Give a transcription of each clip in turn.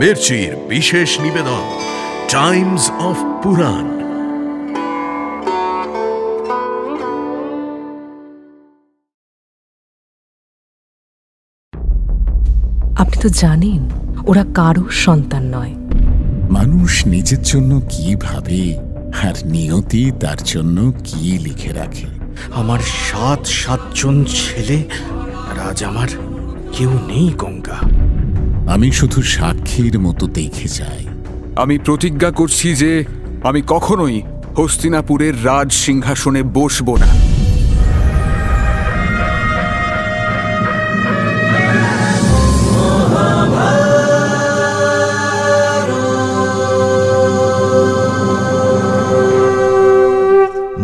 মির্চির বিশেষ নিবেদন Times of পুরাণ। আপনি তো জানেন ওরা কারো সন্তান নয়। মানুষ নিজের জন্য কি ভাবে আর নিয়তি তার জন্য কি লিখে রাখে। আমার 7 ছেলে, আর আজ আমার কেউ নেই গঙ্গা। আমি শুধু সাক্ষীর মতো দেখে যাই। আমি প্রতিজ্ঞা করছি যে আমি কখনোই হস্তিনাপুরের রাজ সিংহাসনে বসব না।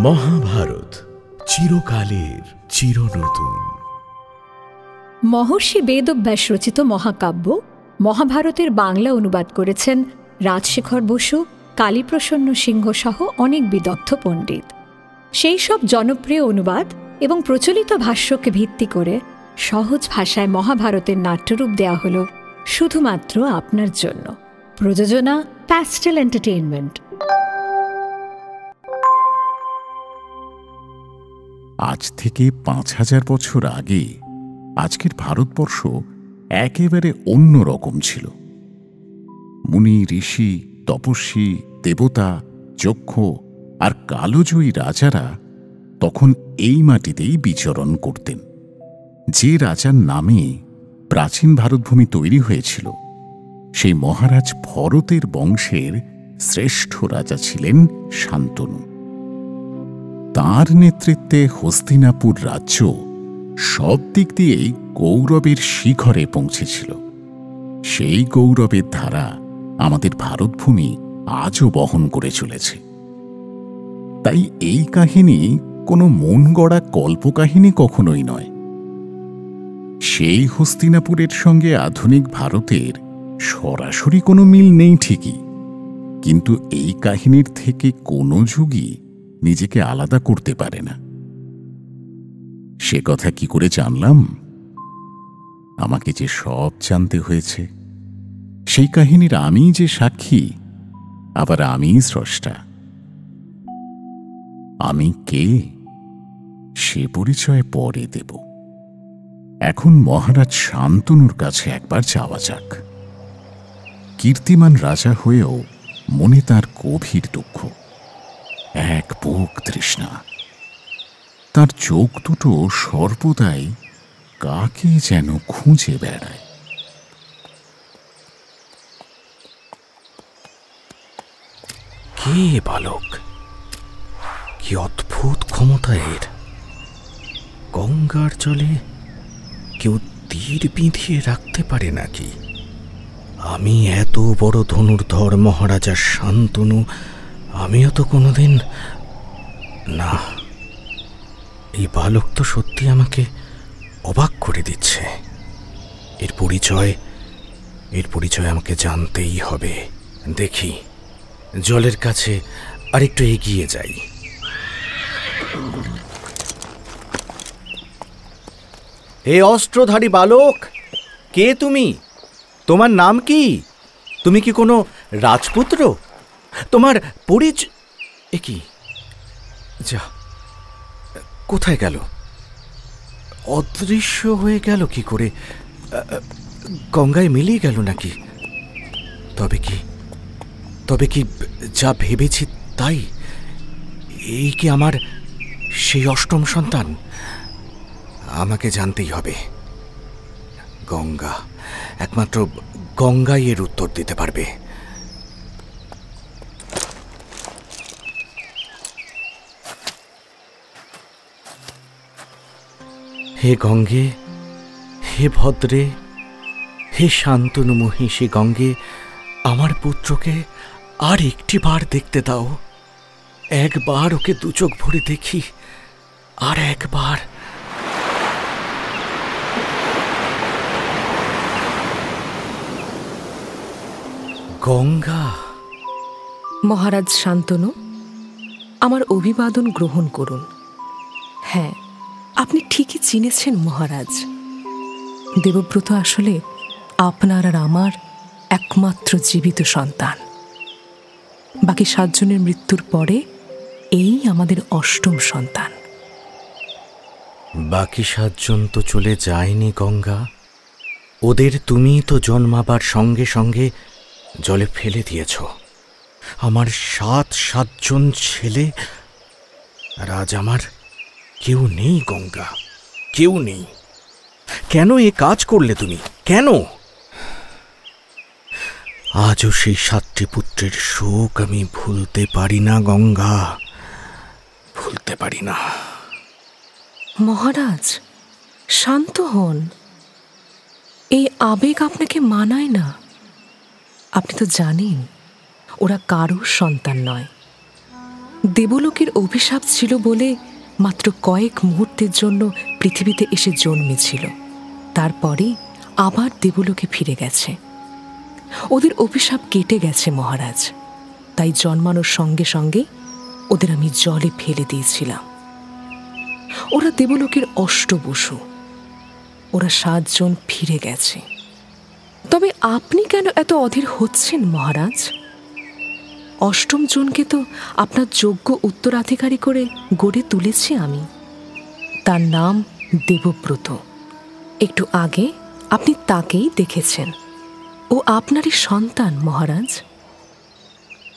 মহাভারত, চিরকালের চিরনতুন। মহর্ষি বেদব্যাস রচিত মহাকাব্য মহাভারতের বাংলা অনুবাদ করেছেন রাজশেখর বসু, কালীপ্রসন্ন সিংহ সহ অনেক বিদগ্ধ পণ্ডিত। সেই সব জনপ্রিয় অনুবাদ এবং প্রচলিত ভাষ্যকে ভিত্তি করে সহজ ভাষায় মহাভারতের নাট্যরূপ দেওয়া হল শুধুমাত্র আপনার জন্য। প্রযোজনা প্যাস্টেল এন্টারটেইনমেন্ট। আজ থেকে 5000 বছর আগে আজকের ভারতবর্ষ একেবারে অন্য রকম ছিল। মুনি, ঋষি, তপস্বী, দেবতা, যক্ষ আর কালোজয়ী রাজারা তখন এই মাটিতেই বিচরণ করতেন। যে রাজার নামে প্রাচীন ভারতভূমি তৈরি হয়েছিল সেই মহারাজ ভরতের বংশের শ্রেষ্ঠ রাজা ছিলেন শান্তনু। তাঁর নেতৃত্বে হস্তিনাপুর রাজ্য সব দিক দিয়েই গৌরবের শিখরে পৌঁছেছিল। সেই গৌরবের ধারা আমাদের ভারতভূমি আজও বহন করে চলেছে। তাই এই কাহিনী কোনো মন গড়া কল্পকাহিনী কখনোই নয়। সেই হস্তিনাপুরের সঙ্গে আধুনিক ভারতের সরাসরি কোনো মিল নেই ঠিকই, কিন্তু এই কাহিনীর থেকে কোনো যুগই নিজেকে আলাদা করতে পারে না। সে কথা কি করে জানলাম? আমাকে যে সব জানতে হয়েছে। সেই কাহিনীর আমি যে সাক্ষী, আবার আমিই স্রষ্টা। আমি কে সে পরিচয় পরে দেব। এখন মহারাজ শান্তনুর কাছে একবার যাওয়া যাক। কীর্তিমান রাজা হয়েও মনে তার গভীর দুঃখ, এক বুক তৃষ্ণা। তার চোখ দুটো সর্বদাই কাকে যেন খুঁজে বেড়ায়। কে বালক? কি অদ্ভুত ক্ষমতা এর! গঙ্গার জলে কেউ তীর বিঁধিয়ে রাখতে পারে নাকি? আমি এত বড় ধনুর্ধর মহারাজা শান্তনু, আমিও তো কোনোদিন না। এই বালক তো সত্যি আমাকে অবাক করে দিচ্ছে। এর পরিচয় আমাকে জানতেই হবে। দেখি, জলের কাছে আরেকটু এগিয়ে যাই। হে অস্ত্রধারী বালক, কে তুমি? তোমার নাম কি? তুমি কি কোনো রাজপুত্র? তোমার পরিচয় কি? যা, কোথায় গেল? অদৃশ্য হয়ে গেল কি করে? গঙ্গায় মিলিয়ে গেল নাকি? তবে কি যা ভেবেছি তাই? এই কি আমার সেই অষ্টম সন্তান? আমাকে জানতেই হবে। গঙ্গা, একমাত্র গঙ্গাই এর উত্তর দিতে পারবে। হে গঙ্গে, হে ভদ্রে, হে শান্তনু মহিষী গঙ্গে, আমার পুত্রকে আর একটি বার দেখতে দাও। একবার ওকে দু চোখ ভরে দেখি, আর একবার। গঙ্গা। মহারাজ শান্তনু, আমার অভিবাদন গ্রহণ করুন। হ্যাঁ, আপনি ঠিকই চিনেছেন মহারাজ। দেবব্রত আসলে আপনার আর আমার একমাত্র জীবিত সন্তান। বাকি 7 জনের মৃত্যুর পরে এই আমাদের 8ম সন্তান। বাকি 7 জন তো চলে যায়নি গঙ্গা, ওদের তুমি তো জন্মাবার সঙ্গে সঙ্গে জলে ফেলে দিয়েছ। আমার 7 জন ছেলে, আর আজ আমার কেউ নেই গঙ্গা, কেউ নেই। কেন এ কাজ করলে তুমি? কেন? আজও সেই 7টি পুত্রের শোক আমি ভুলতে পারি না গঙ্গা, ভুলতে পারি না। মহারাজ, শান্ত হন। এই আবেগ আপনাকে মানায় না। আপনি তো জানেন ওরা কারোর সন্তান নয়। দেবলোকের অভিশাপ ছিল বলে মাত্র কয়েক মুহূর্তের জন্য পৃথিবীতে এসে জন্মেছিল, তারপরে আবার দেবলোকে ফিরে গেছে। ওদের অভিশাপ কেটে গেছে মহারাজ, তাই জন্মানোর সঙ্গে সঙ্গে ওদের আমি জলে ফেলে দিয়েছিলাম। ওরা দেবলোকের অষ্টবসু, ওরা 7 জন ফিরে গেছে। তবে আপনি কেন এত অধীর হচ্ছেন মহারাজ? 8ম জনকে তো আপনার যোগ্য উত্তরাধিকারী করে গড়ে তুলেছি আমি। তার নাম দেবব্রত। একটু আগে আপনি তাকেই দেখেছেন। ও আপনারই সন্তান মহারাজ।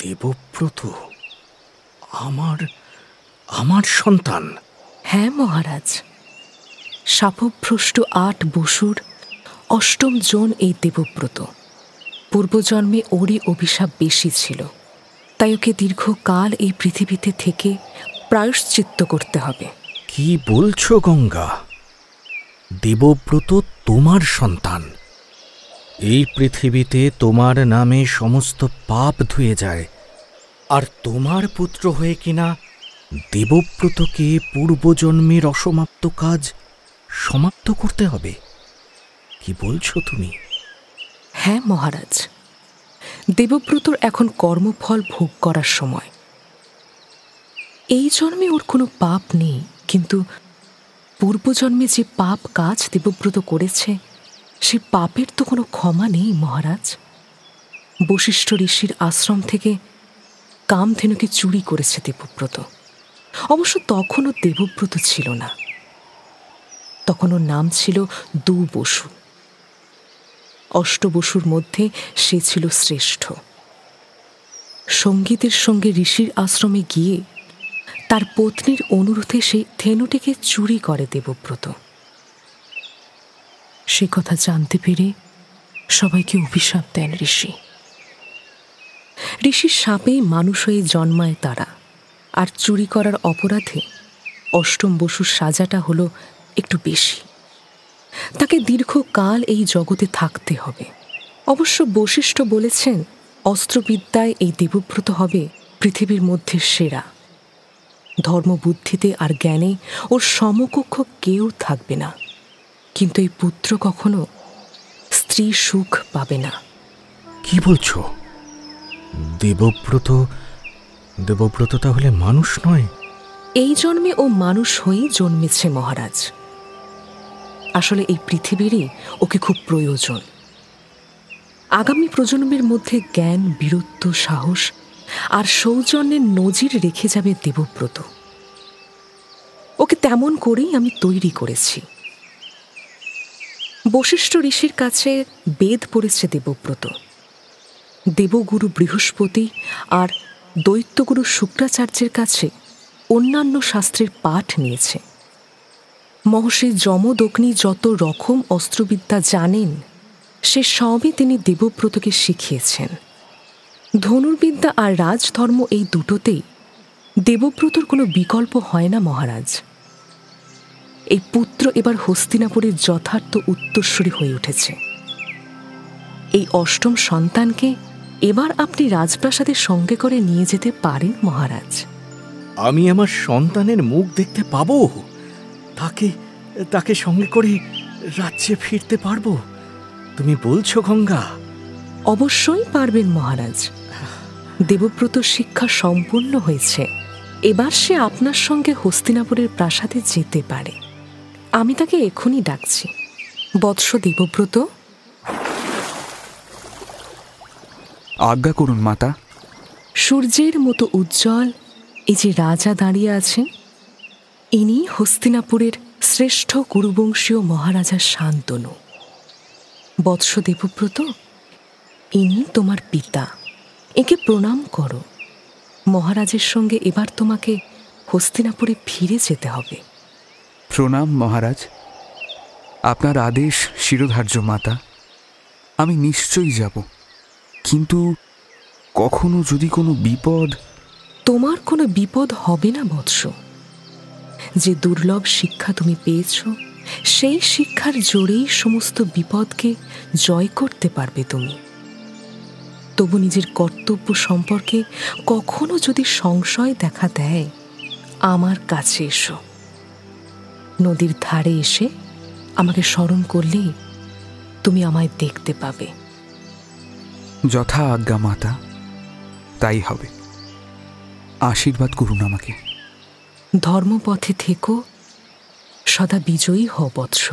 দেবব্রত আমার সন্তান? হ্যাঁ মহারাজ, শাপভ্রষ্ট 8 বসুর 8ম জন এই দেবব্রত। পূর্বজন্মে ওরই অভিশাপ বেশি ছিল, তাই ওকে দীর্ঘকাল এই পৃথিবীতে থেকে প্রায়শ্চিত্ত করতে হবে। কি বলছো গঙ্গা? দেবব্রত তোমার সন্তান? এই পৃথিবীতে তোমার নামে সমস্ত পাপ ধুয়ে যায়, আর তোমার পুত্র হয়ে কিনা দেবব্রতকে পূর্বজন্মের অসমাপ্ত কাজ সমাপ্ত করতে হবে? কি বলছো তুমি? হ্যাঁ মহারাজ, দেবব্রতর এখন কর্মফল ভোগ করার সময়। এই জন্মে ওর কোনো পাপ নেই, কিন্তু পূর্বজন্মে যে পাপ কাজ দেবব্রত করেছে সে পাপের তো কোনো ক্ষমা নেই মহারাজ। বশিষ্ঠ ঋষির আশ্রম থেকে কামধেনুকে চুরি করেছে দেবব্রত। অবশ্য তখনও দেবব্রত ছিল না, তখন ওর নাম ছিল 2 বসু। 8 বসুর মধ্যে সে ছিল শ্রেষ্ঠ। সঙ্গীতের সঙ্গে ঋষির আশ্রমে গিয়ে তার পত্নীর অনুরোধে সেই ধেনুটিকে চুরি করে দেবব্রত। সে কথা জানতে পেরে সবাইকে অভিশাপ দেন ঋষি। ঋষির শাপেই মানুষ হয়ে জন্মায় তারা, আর চুরি করার অপরাধে 8ম বসুর সাজাটা হলো একটু বেশি। তাকে দীর্ঘকাল এই জগতে থাকতে হবে। অবশ্য বশিষ্ঠ বলেছেন অস্ত্রবিদ্যায় এই দেবব্রত হবে পৃথিবীর মধ্যে সেরা। ধর্মবুদ্ধিতে আর জ্ঞানে ওর সমকক্ষ কেউ থাকবে না, কিন্তু এই পুত্র কখনো স্ত্রী সুখ পাবে না। কি বলছো? দেবব্রত তাহলে মানুষ নয়? এই জন্মে ও মানুষ হয়েই জন্মেছে মহারাজ। আসলে এই পৃথিবীরই ওকে খুব প্রয়োজন। আগামী প্রজন্মের মধ্যে জ্ঞান, বীরত্ব, সাহস আর সৌজন্যের নজির রেখে যাবে দেবব্রত। ওকে তেমন করেই আমি তৈরি করেছি। বশিষ্ঠ ঋষির কাছে বেদ পড়েছে দেবব্রত। দেবগুরু বৃহস্পতি আর দৈত্যগুরু শুক্রাচার্যের কাছে অন্যান্য শাস্ত্রের পাঠ নিয়েছে। মহর্ষি যমদগ্নি যত রকম অস্ত্রবিদ্যা জানেন সে সবই তিনি দেবব্রতকে শিখিয়েছেন। ধনুর্বিদ্যা আর রাজধর্ম এই দুটোতেই দেবব্রতর কোনো বিকল্প হয় না মহারাজ। এই পুত্র এবার হস্তিনাপুরের যথার্থ উত্তরসূরি হয়ে উঠেছে। এই 8ম সন্তানকে এবার আপনি রাজপ্রাসাদের সঙ্গে করে নিয়ে যেতে পারেন মহারাজ। আমি আমার সন্তানের মুখ দেখতে পাবো? তাকে সঙ্গে করে রাজ্যে ফিরতে পারবো? তুমি বলছো গঙ্গা? অবশ্যই পারবেন মহারাজ। দেবব্রতর শিক্ষা সম্পূর্ণ হয়েছে, এবার সে আপনার সঙ্গে হস্তিনাপুরের প্রাসাদে যেতে পারে। আমি তাকে এখনই ডাকছি। বৎস দেবব্রত। আজ্ঞা করুন মাতা। সূর্যের মতো উজ্জ্বল এই যে রাজা দাঁড়িয়ে আছেন, ইনি হস্তিনাপুরের শ্রেষ্ঠ কুরুবংশীয় মহারাজা শান্তনু। বৎস দেবব্রত, ইনি তোমার পিতা, একে প্রণাম করো। মহারাজের সঙ্গে এবার তোমাকে হস্তিনাপুরে ফিরে যেতে হবে। প্রণাম মহারাজ, আপনার আদেশ শিরোধার্য মাতা। আমি নিশ্চয়ই যাব, কিন্তু কখনো যদি কোনো বিপদ। তোমার কোনো বিপদ হবে না বৎস। যে দুর্লভ শিক্ষা তুমি পেয়েছ, সেই শিক্ষার জোরেই সমস্ত বিপদকে জয় করতে পারবে তুমি। তবু নিজের কর্তব্য সম্পর্কে কখনো যদি সংশয় দেখা দেয়, আমার কাছে এসো। নদীর ধারে এসে আমাকে স্মরণ করলেই তুমি আমায় দেখতে পাবে। যথা আজ্ঞা মাতা, তাই হবে। আশীর্বাদ করুন আমাকে। ধর্মপথে থেকো, সদা বিজয়ী হও বৎস।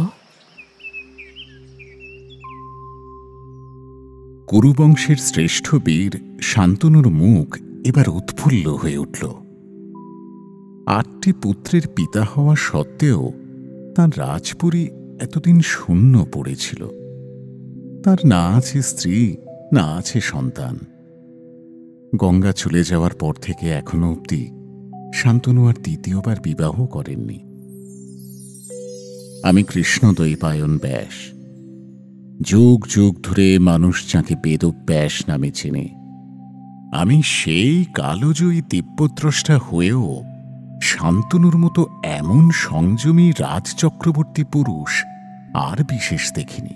কুরুবংশের শ্রেষ্ঠ বীর শান্তনুর মুখ এবার উৎফুল্ল হয়ে উঠল। 8টি পুত্রের পিতা হওয়া সত্ত্বেও তাঁর রাজপুরী এতদিন শূন্য পড়েছিল। তার না আছে স্ত্রী, না আছে সন্তান। গঙ্গা চলে যাওয়ার পর থেকে এখনো অবধি শান্তনু আর দ্বিতীয়বার বিবাহ করেননি। আমি কৃষ্ণদ্বৈপায়ন ব্যাস। যুগ যুগ ধরে মানুষ যাকে বেদব্যাস নামে চেনে, আমি সেই কালজয়ী দিব্যদ্রষ্টা হয়েও শান্তনুর মতো এমন সংযমী রাজচক্রবর্তী পুরুষ আর বিশেষ দেখিনি।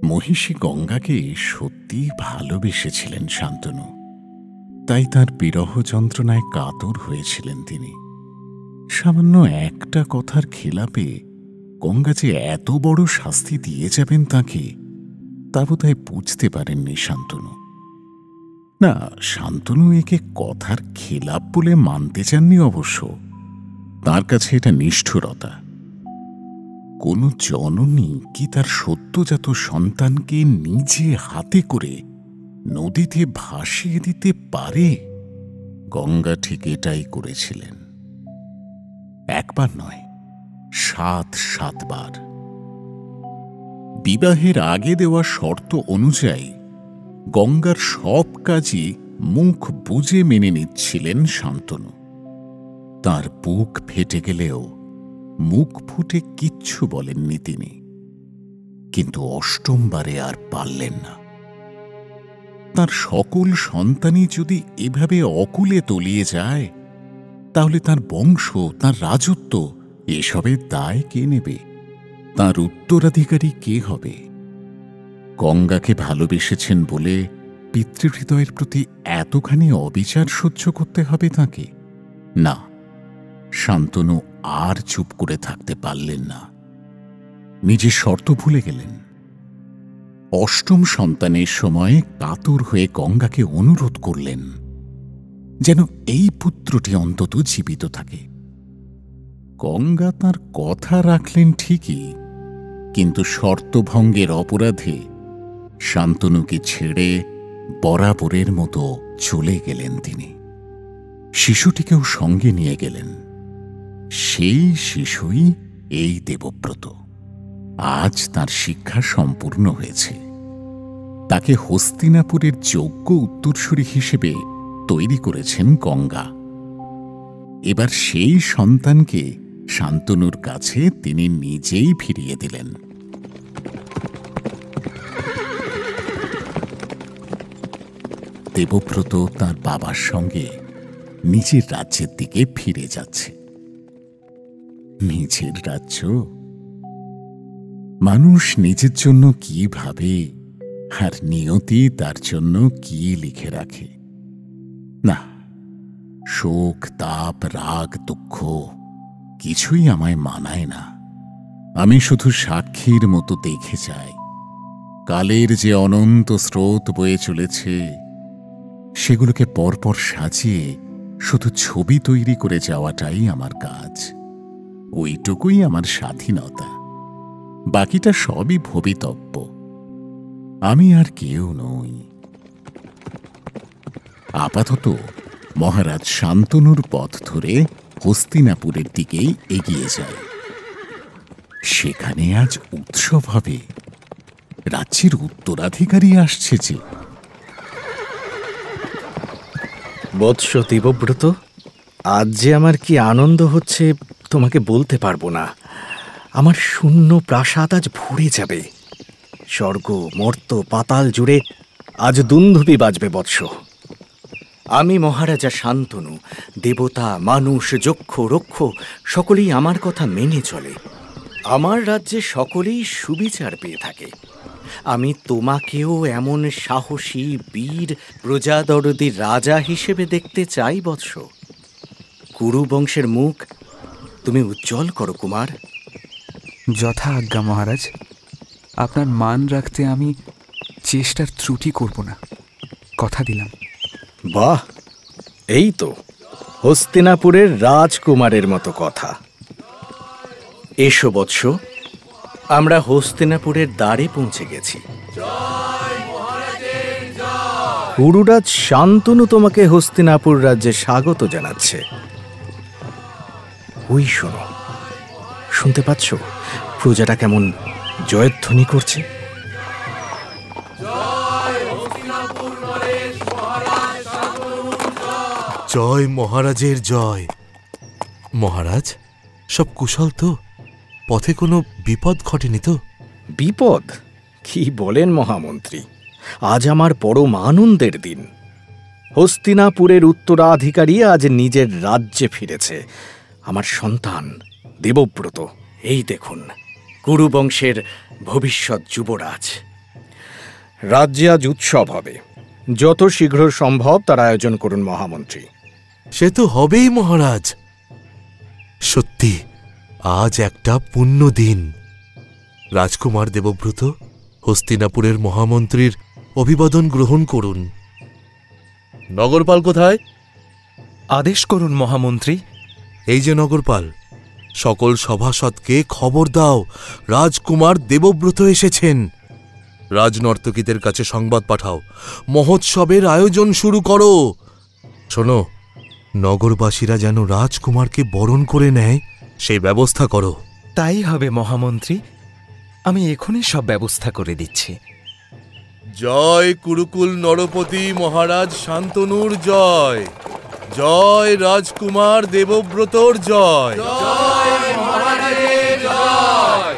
মহিষী গঙ্গাকে সত্যি ভালোবেসেছিলেন শান্তনু, তাই তার বিরহ যন্ত্রণায় কাতর হয়েছিলেন তিনি। সামান্য একটা কথার খেলাপে গঙ্গা যে এত বড় শাস্তি দিয়ে যাবেন তাকে, তা বোধহয় বুঝতে পারেননি শান্তনু। না, শান্তনু একে কথার খেলাপ বলে মানতে চাননি অবশ্য। তার কাছে এটা নিষ্ঠুরতা। কোন জননী কি তার সদ্যজাত সন্তানকে নিজে হাতে করে নদীতে ভাসিয়ে দিতে পারে? গঙ্গা ঠিক এটাই করেছিলেন। একবার নয়, 7 বার। বিবাহের আগে দেওয়া শর্ত অনুযায়ী গঙ্গার সব কাজই মুখ বুজে মেনে নিচ্ছিলেন শান্তনু। তার বুক ফেটে গেলেও মুখ ফুটে কিচ্ছু বলেননি তিনি। কিন্তু 8মবারে আর পারলেন না। তার সকল সন্তানই যদি এভাবে অকুলে তলিয়ে যায়, তাহলে তার বংশ, তার রাজত্ব, এসবের দায় কে নেবে? তার উত্তরাধিকারী কে হবে? গঙ্গাকে ভালোবেসেছেন বলে পিতৃহৃদয়ের প্রতি এতখানি অবিচার সহ্য করতে হবে তাকে? না, শান্তনু আর চুপ করে থাকতে পারলেন না। নিজের শর্ত ভুলে গেলেন। 8ম সন্তানের সময় কাতর হয়ে গঙ্গাকে অনুরোধ করলেন যেন এই পুত্রটি অন্তত জীবিত থাকে। গঙ্গা তার কথা রাখলেন ঠিকই, কিন্তু শর্তভঙ্গের অপরাধে শান্তনুকে ছেড়ে বরাবরের মতো চলে গেলেন তিনি। শিশুটিকেও সঙ্গে নিয়ে গেলেন। সেই শিশুই এই দেবব্রত। আজ তার শিক্ষা সম্পূর্ণ হয়েছে। তাকে হস্তিনাপুরের যোগ্য উত্তরসূরি হিসেবে তৈরি করেছেন গঙ্গা। এবার সেই সন্তানকে শান্তনুর কাছে তিনি নিজেই ফিরিয়ে দিলেন। দেবব্রত তার বাবার সঙ্গে নিজের রাজ্যের দিকে ফিরে যাচ্ছে। নিজের রাজ্য? মানুষ নিজের জন্য কি ভাবে আর নিয়তি তার জন্য কি লিখে রাখে। না, শোক, তাপ, রাগ, দুঃখ কিছুই আমায় মানায় না। আমি শুধু সাক্ষীর মতো দেখে যাই। কালের যে অনন্ত স্রোত বয়ে চলেছে, সেগুলোকে পরপর সাজিয়ে শুধু ছবি তৈরি করে যাওয়াটাই আমার কাজ। ওইটুকুই আমার স্বাধীনতা। বাকিটা সবই ভবিতব্য। আমি আর কেউ নই। আপাতত মহারাজ শান্তনুর পথ ধরে হস্তিনাপুরের দিকেই এগিয়ে যায়। সেখানে আজ উৎসব হবে, রাজ্যের উত্তরাধিকারী আসছে যে। বৎস দেবব্রত, আজ যে আমার কি আনন্দ হচ্ছে তোমাকে বলতে পারবো না। আমার শূন্য প্রাসাদ আজ ভরে যাবে। স্বর্গ মর্ত পাতাল জুড়ে আজ দুন্দুভি বাজবে বৎস। আমি মহারাজা শান্তনু, দেবতা মানুষ যক্ষ রক্ষ সকলেই আমার কথা মেনে চলে। আমার রাজ্যে সকলেই সুবিচার পেয়ে থাকে। আমি তোমাকেও এমন সাহসী বীর প্রজাদরদী রাজা হিসেবে দেখতে চাই বৎস। কুরু বংশের মুখ তুমি উজ্জ্বল করো কুমার। যথা আজ্ঞা মহারাজ, আপনার মান রাখতে আমি চেষ্টার ত্রুটি করব না, কথা দিলাম। বাহ, এই তো হস্তিনাপুরের রাজকুমারের মতো কথা। এসো বৎস, আমরা হস্তিনাপুরের দ্বারে পৌঁছে গেছি। কুরুরাজ শান্তনু তোমাকে হস্তিনাপুর রাজ্যে স্বাগত জানাচ্ছে। ওই শোনো, শুনতে পাচ্ছ প্রজাটা কেমন জয়ধ্বনি করছে? জয় মহারাজের জয়। মহারাজ, সব কুশল তো? পথে কোনো বিপদ ঘটেনি তো? বিপদ? কি বলেন মহামন্ত্রী, আজ আমার পরম আনন্দের দিন। হস্তিনাপুরের উত্তরাধিকারী আজ নিজের রাজ্যে ফিরেছে। আমার সন্তান দেবব্রত, এই দেখুন কুরুবংশের ভবিষ্যৎ যুবরাজ। রাজ্যে আজ উৎসব হবে, যত শীঘ্র সম্ভব তার আয়োজন করুন মহামন্ত্রী। সে তো হবেই মহারাজ। সত্যি আজ একটা পুণ্য দিন। রাজকুমার দেবব্রত, হস্তিনাপুরের মহামন্ত্রীর অভিবাদন গ্রহণ করুন। নগরপাল কোথায়? আদেশ করুন মহামন্ত্রী। এই যে নগরপাল, সকল সভাসদকে খবর দাও, রাজকুমার দেবব্রত এসেছেন। রাজনর্তকীদের কাছে সংবাদ পাঠাও, মহোৎসবের আয়োজন শুরু করো। শোনো, নগরবাসীরা যেন রাজকুমারকে বরণ করে নেয়, সেই ব্যবস্থা করো। তাই হবে মহামন্ত্রী, আমি এখনই সব ব্যবস্থা করে দিচ্ছি। জয় কুরুকুল নরপতি মহারাজ শান্তনুর জয়। জয় রাজকুমার দেবব্রতর জয়। জয় মহারাজের জয়।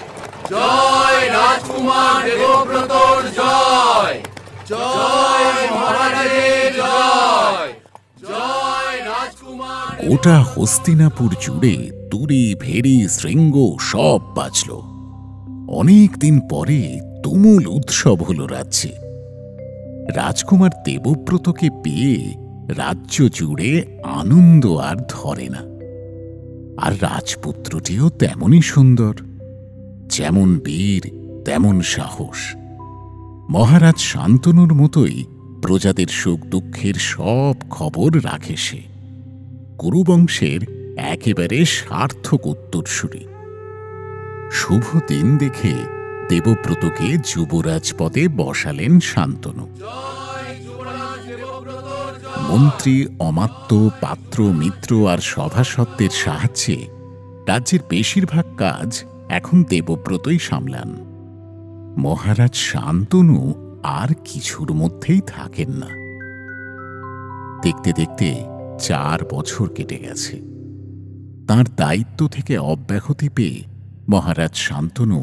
জয় রাজকুমার দেবব্রতর জয়। জয় মহারাজের জয়। জয় রাজকুমার। গোটা হস্তিনাপুর জুড়ে তুরি ভেরি শৃঙ্গ সব বাজল। অনেক দিন পরে তুমুল উৎসব হল রাজ্যে। রাজকুমার দেবব্রতকে পেয়ে রাজ্য জুড়ে আনন্দ আর ধরে না। আর রাজপুত্রটিও তেমনই সুন্দর, যেমন বীর তেমন সাহস। মহারাজ শান্তনুর মতোই প্রজাদের সুখ দুঃখের সব খবর রাখে সে। কুরুবংশের একেবারে সার্থক উত্তরসূরি। শুভ দিন দেখে দেবব্রতকে যুবরাজ পদে বসালেন শান্তনু। মন্ত্রী অমাত্য পাত্র মিত্র আর সভাসদদের সাহায্যে রাজ্যের বেশিরভাগ কাজ এখন দেবব্রতই সামলান। মহারাজ শান্তনু আর কিছুর মধ্যেই থাকেন না। দেখতে দেখতে 4 বছর কেটে গেছে। তাঁর দায়িত্ব থেকে অব্যাহতি পেয়ে মহারাজ শান্তনু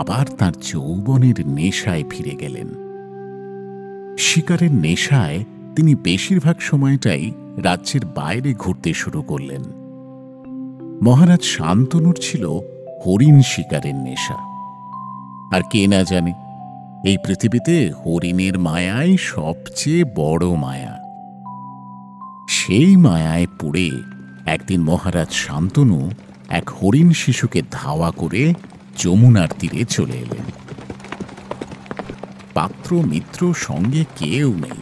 আবার তাঁর যৌবনের নেশায় ফিরে গেলেন। শিকারের নেশায় তিনি বেশিরভাগ সময়টাই রাজ্যের বাইরে ঘুরতে শুরু করলেন। মহারাজ শান্তনুর ছিল হরিণ শিকারের নেশা। আর কে না জানে, এই পৃথিবীতে হরিণের মায়াই সবচেয়ে বড় মায়া। সেই মায়ায় পড়ে একদিন মহারাজ শান্তনু এক হরিণ শিশুকে ধাওয়া করে যমুনার তীরে চলে এলেন। পাত্র মিত্র সঙ্গে কেউ নেই,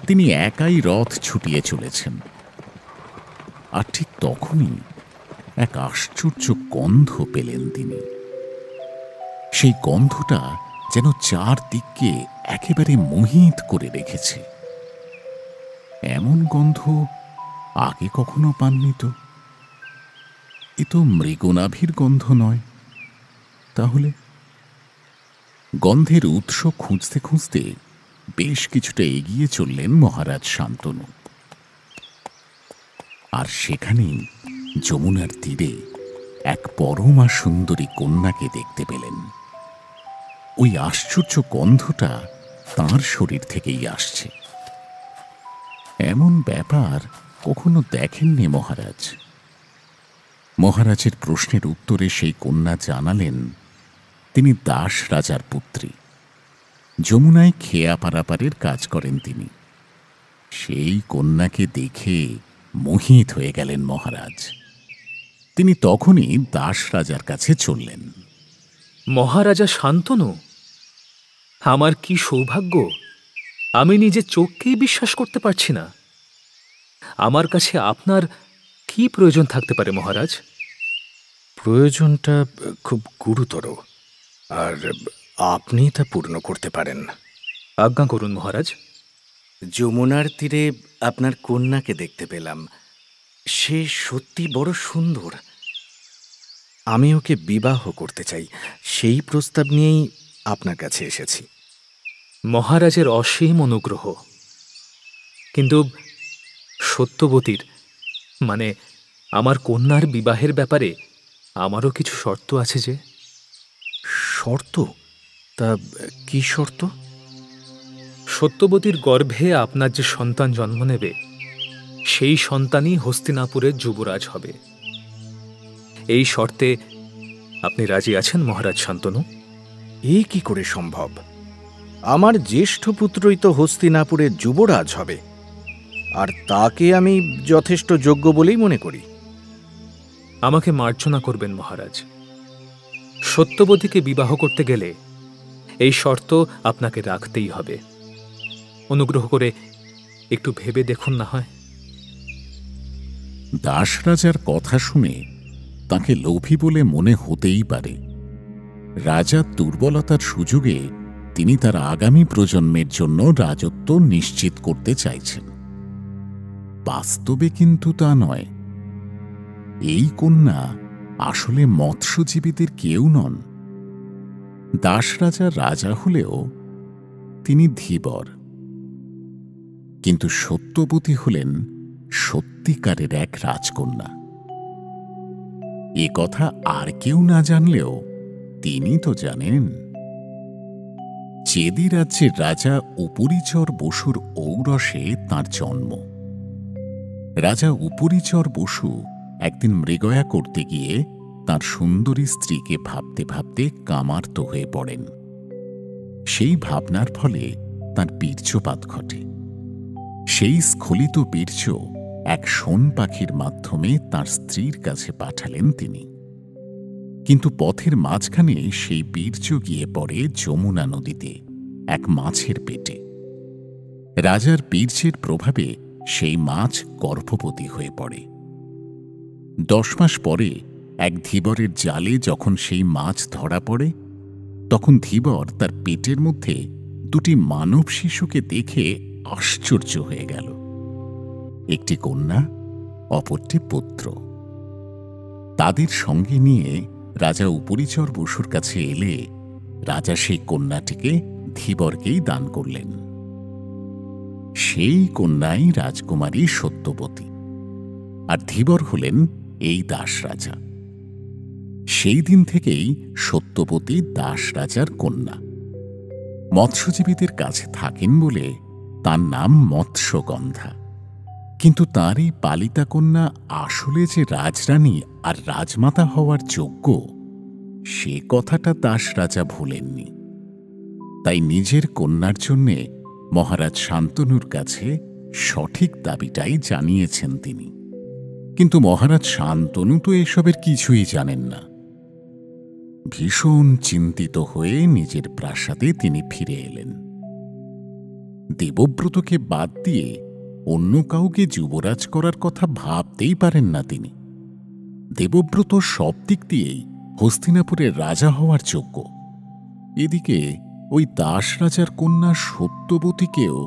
তিনি একাই রথ ছুটিয়ে চলেছেন। আর ঠিক তখনই এক আশ্চর্য গন্ধ পেলেন তিনি। সেই গন্ধটা যেন চারদিককে একেবারে মোহিত করে রেখেছে। এমন গন্ধ আগে কখনো পাননি তো। এ তো মৃগনাভির গন্ধ নয়। তাহলে গন্ধের উৎস খুঁজতে খুঁজতে বেশ কিছুটা এগিয়ে চললেন মহারাজ শান্তনু। আর সেখানেই যমুনার তীরে এক পরমা সুন্দরী কন্যাকে দেখতে পেলেন। ওই আশ্চর্য গন্ধটা তাঁর শরীর থেকেই আসছে। এমন ব্যাপার কখনো দেখেননি মহারাজ। মহারাজের প্রশ্নের উত্তরে সেই কন্যা জানালেন তিনি দাস রাজার পুত্রী। যমুনায় খেয়া পারাপারের কাজ করেন তিনি। সেই কন্যাকে দেখে মোহিত হয়ে গেলেন মহারাজ। তিনি তখনই দাস রাজার কাছে চললেন। মহারাজা শান্তনু, আমার কি সৌভাগ্য! আমি নিজের চোখকেই বিশ্বাস করতে পারছি না। আমার কাছে আপনার কি প্রয়োজন থাকতে পারে মহারাজ? প্রয়োজনটা খুব গুরুতর, আর আপনি তা পূর্ণ করতে পারেন। আজ্ঞা করুন মহারাজ। যমুনার তীরে আপনার কন্যাকে দেখতে পেলাম। সে সত্যি বড় সুন্দর। আমি ওকে বিবাহ করতে চাই। সেই প্রস্তাব নিয়েই আপনার কাছে এসেছি। মহারাজের অসীম অনুগ্রহ। কিন্তু সত্যবতীর মানে আমার কন্যার বিবাহের ব্যাপারে আমারও কিছু শর্ত আছে। যে শর্ত? তা কি শর্ত? সত্যবতীর গর্ভে আপনার যে সন্তান জন্ম নেবে, সেই সন্তানই হস্তিনাপুরের যুবরাজ হবে। এই শর্তে আপনি রাজি আছেন মহারাজ শান্তনু? এ কি করে সম্ভব? আমার জ্যেষ্ঠ পুত্রই তো হস্তিনাপুরের যুবরাজ হবে, আর তাকে আমি যথেষ্ট যোগ্য বলেই মনে করি। আমাকে মার্জনা করবেন মহারাজ। সত্যবতীকে বিবাহ করতে গেলে এই শর্ত আপনাকে রাখতেই হবে। অনুগ্রহ করে একটু ভেবে দেখুন না হয়। দাস রাজার কথা শুনে তাকে লোভী বলে মনে হতেই পারে। রাজার দুর্বলতার সুযোগে তিনি তার আগামী প্রজন্মের জন্য রাজত্ব নিশ্চিত করতে চাইছেন। বাস্তবে কিন্তু তা নয়। এই কন্যা আসলে মৎস্যজীবীদের কেউ নন। দাস রাজা রাজা হলেও তিনি ধীবর। কিন্তু সত্যবতী হলেন সত্যিকারের এক রাজকন্যা। এ কথা আর কেউ না জানলেও তিনি তো জানেন। চেদি রাজ্যের রাজা উপরিচর বসুর ঔরসে তাঁর জন্ম। রাজা উপরিচর বসু একদিন মৃগয়া করতে গিয়ে তাঁর সুন্দরী স্ত্রীকে ভাবতে ভাবতে কামার্ত হয়ে পড়েন। সেই ভাবনার ফলে তাঁর বীর্যপাত ঘটে। সেই স্খলিত বীর্য এক শোন পাখির মাধ্যমে তাঁর স্ত্রীর কাছে পাঠালেন তিনি। কিন্তু পথের মাঝখানে সেই বীর্য গিয়ে পড়ে যমুনা নদীতে এক মাছের পেটে। রাজার বীর্যের প্রভাবে সেই মাছ গর্ভবতী হয়ে পড়ে। 10 মাস পরে এক ধীবরের জালে যখন সেই মাছ ধরা পড়ে, তখন ধীবর তার পেটের মধ্যে 2টি মানব শিশুকে দেখে আশ্চর্য হয়ে গেল। একটি কন্যা, অপরটি পুত্র। তাদের সঙ্গে নিয়ে রাজা উপরিচর বসুর কাছে এলে রাজা সেই কন্যাটিকে ধীবরকেই দান করলেন। সেই কন্যাই রাজকুমারী সত্যবতী, আর ধীবর হলেন এই দাস রাজা। সেই দিন থেকেই সত্যবতী দাস রাজার কন্যা। মৎস্যজীবীদের কাছে থাকেন বলে তার নাম মৎস্যগন্ধা। কিন্তু তার এই পালিতা কন্যা আসলে যে রাজরানী আর রাজমাতা হওয়ার যোগ্য, সে কথাটা দাস রাজা ভুলেননি। তাই নিজের কন্যার জন্যে মহারাজ শান্তনুর কাছে সঠিক দাবিটাই জানিয়েছেন তিনি। কিন্তু মহারাজ শান্তনু তো এসবের কিছুই জানেন না। ভীষণ চিন্তিত হয়ে নিজের প্রাসাদে তিনি ফিরে এলেন। দেবব্রতকে বাদ দিয়ে অন্য কাউকে যুবরাজ করার কথা ভাবতেই পারেন না তিনি। দেবব্রত সব দিক দিয়েই হস্তিনাপুরের রাজা হওয়ার যোগ্য। এদিকে ওই দাস রাজার কন্যা সত্যবতীকেও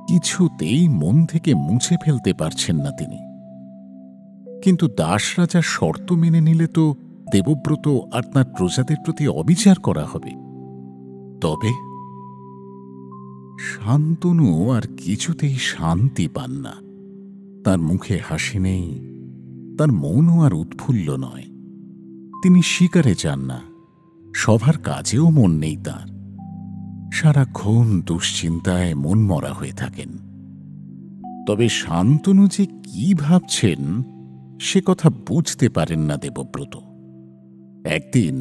কিছুতেই মন থেকে মুছে ফেলতে পারছেন না তিনি। কিন্তু দাসরাজার শর্ত মেনে নিলে তো দেবব্রত আর তাঁর প্রজাদের প্রতি অবিচার করা হবে। তবে শান্তনু আর কিছুতেই শান্তি পান না। তার মুখে হাসি নেই, তার মনও আর উৎফুল্ল নয়। তিনি শিকারে যান না, সভার কাজেও মন নেই তার। সারাক্ষণ দুশ্চিন্তায় মন মরা হয়ে থাকেন। তবে শান্তনু যে কি ভাবছেন সে কথা বুঝতে পারেন না দেবব্রত। একদিন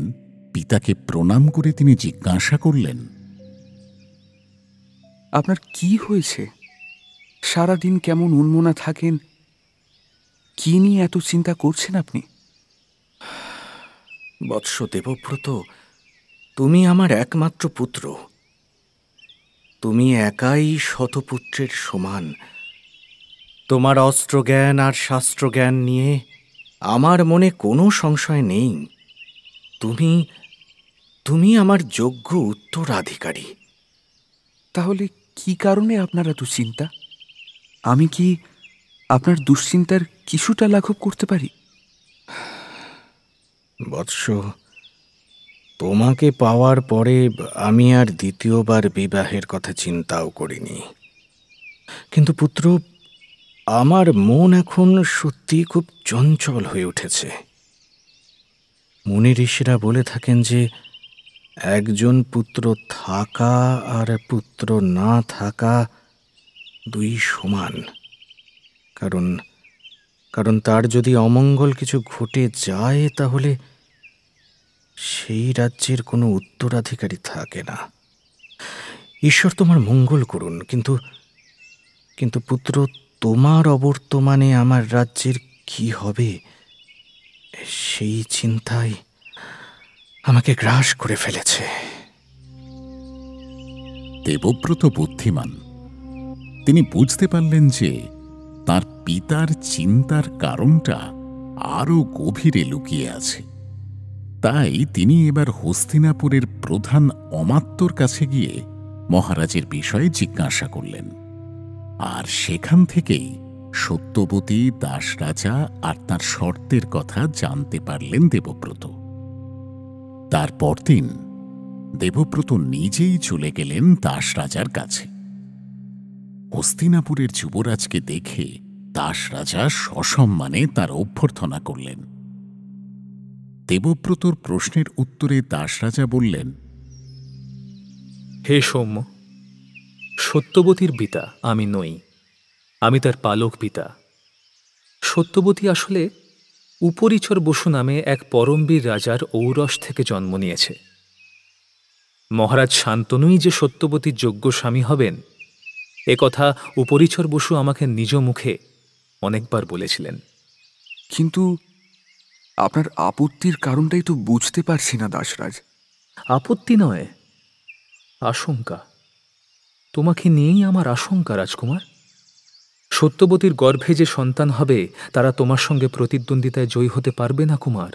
পিতাকে প্রণাম করে তিনি জিজ্ঞাসা করলেন, আপনার কি হয়েছে? সারাদিন কেমন উন্মনা থাকেন? কি নিয়ে এত চিন্তা করছেন আপনি? বৎস দেবব্রত, তুমি আমার একমাত্র পুত্র। তুমি একাই শতপুত্রের সমান। তোমার অস্ত্রজ্ঞান আর শাস্ত্রজ্ঞান নিয়ে আমার মনে কোনো সংশয় নেই। তুমি আমার যোগ্য উত্তরাধিকারী। তাহলে কি কারণে আপনার এত চিন্তা? আমি কি আপনার দুশ্চিন্তার কিছুটা লাঘব করতে পারি? বৎস, তোমাকে পাওয়ার পরে আমি আর দ্বিতীয়বার বিবাহের কথা চিন্তাও করিনি। কিন্তু পুত্র, আমার মন এখন সত্যি খুব চঞ্চল হয়ে উঠেছে। মুনি ঋষিরা বলে থাকেন যে একজন পুত্র থাকা আর পুত্র না থাকা দুই সমান। কারণ তার যদি অমঙ্গল কিছু ঘটে যায় তাহলে সেই রাজ্যের কোনো উত্তরাধিকারী থাকে না। ঈশ্বর তোমার মঙ্গল করুন। কিন্তু পুত্র, তোমার অবর্তমানে আমার রাজ্যের কি হবে সেই চিন্তায় আমাকে গ্রাস করে ফেলেছে। দেবব্রত বুদ্ধিমান। তিনি বুঝতে পারলেন যে তার পিতার চিন্তার কারণটা আরও গভীরে লুকিয়ে আছে। তাই তিনি এবার হস্তিনাপুরের প্রধান অমাত্যর কাছে গিয়ে মহারাজের বিষয়ে জিজ্ঞাসা করলেন। আর সেখান থেকেই সত্যবতী, দাসরাজা আর তাঁর শর্তের কথা জানতে পারলেন দেবব্রত। তার পরদিন দেবব্রত নিজেই চলে গেলেন দাসরাজার কাছে। হস্তিনাপুরের যুবরাজকে দেখে দাসরাজা সসম্মানে তার অভ্যর্থনা করলেন। দেবব্রতর প্রশ্নের উত্তরে দাসরাজা বললেন, হে সৌম্য, সত্যবতীর পিতা আমি নই, আমি তার পালক পিতা। সত্যবতী আসলে উপরিছর বসু নামে এক পরমবীর রাজার ঔরস থেকে জন্ম নিয়েছে। মহারাজ শান্তনুই যে সত্যবতীর যোগ্য স্বামী হবেন এ কথা উপরিছর বসু আমাকে নিজ মুখে অনেকবার বলেছিলেন। কিন্তু আপনার আপত্তির কারণটাই তো বুঝতে পারছি না দাসরাজ। আপত্তি নয়, আশঙ্কা। তোমাকে নিয়েই আমার আশঙ্কা রাজকুমার। সত্যবতীর গর্ভে যে সন্তান হবে তারা তোমার সঙ্গে প্রতিদ্বন্দ্বিতায় জয়ী হতে পারবে না কুমার।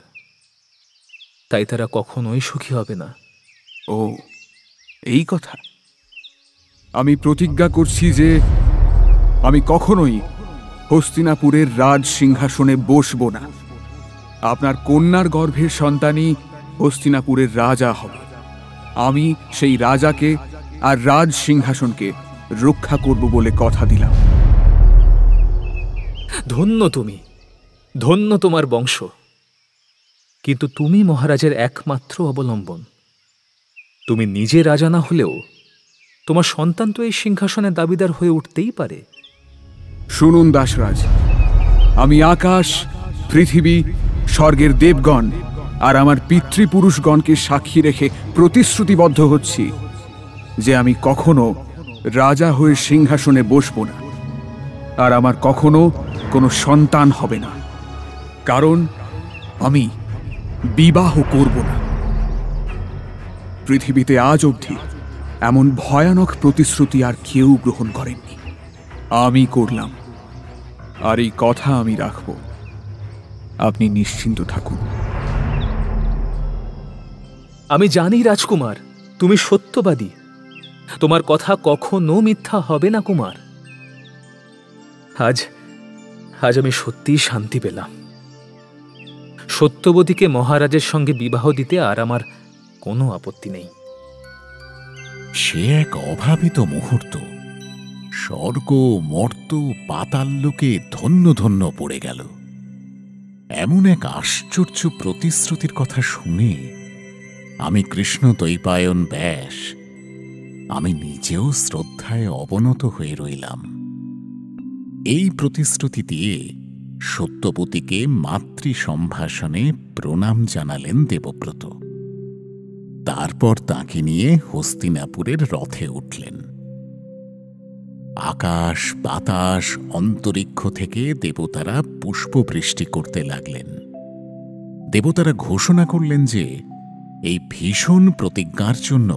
তাই তারা কখনোই সুখী হবে না। ও, এই কথা। আমি প্রতিজ্ঞা করছি যে আমি কখনোই হস্তিনাপুরের রাজ সিংহাসনে বসব না। আপনার কন্যার গর্ভের সন্তানই হস্তিনাপুরের রাজা হবে। আমি সেই রাজাকে আর রাজ সিংহাসনকে রক্ষা করব বলে কথা দিলাম। ধন্য তুমি, ধন্য তোমার বংশ। কিন্তু তুমি মহারাজের একমাত্র অবলম্বন। তুমি নিজে রাজা না হলেও তোমার সন্তান তো এই সিংহাসনের দাবিদার হয়ে উঠতেই পারে। শুনুন দাসরাজ, আমি আকাশ, পৃথিবী, স্বর্গের দেবগণ আর আমার পিতৃপুরুষগণকে সাক্ষী রেখে প্রতিশ্রুতিবদ্ধ হচ্ছি যে আমি কখনো রাজা হয়ে সিংহাসনে বসব না, আর আমার কখনো কোনো সন্তান হবে না। কারণ আমি বিবাহ করব না। পৃথিবীতে আজ অবধি এমন ভয়ানক প্রতিশ্রুতি আর কেউ গ্রহণ করেননি। আমি করলাম, আর এই কথা আমি রাখব। আপনি নিশ্চিন্ত থাকুন। আমি জানি রাজকুমার, তুমি সত্যবাদী। তোমার কথা কখনো মিথ্যা হবে না কুমার। আজ আজ আমি সত্যিই শান্তি পেলাম। সত্যবতীকে মহারাজের সঙ্গে বিবাহ দিতে আর আমার কোনো আপত্তি নেই। সে এক অভাবিত মুহূর্ত। স্বর্গ মর্ত পাতাল্লোকে ধন্য ধন্য পড়ে গেল। এমন এক আশ্চর্য প্রতিশ্রুতির কথা শুনে আমি কৃষ্ণ দ্বৈপায়ন ব্যাস, আমি নিজেও শ্রদ্ধায় অবনত হয়ে রইলাম। এই প্রতিশ্রুতি দিয়ে সত্যবতীকে মাতৃ সম্ভাষণে প্রণাম জানালেন দেবব্রত। তারপর তাকে নিয়ে হস্তিনাপুরের রথে উঠলেন। আকাশ বাতাস অন্তরিক্ষ থেকে দেবতারা পুষ্পবৃষ্টি করতে লাগলেন। দেবতারা ঘোষণা করলেন যে এই ভীষণ প্রতিজ্ঞার জন্য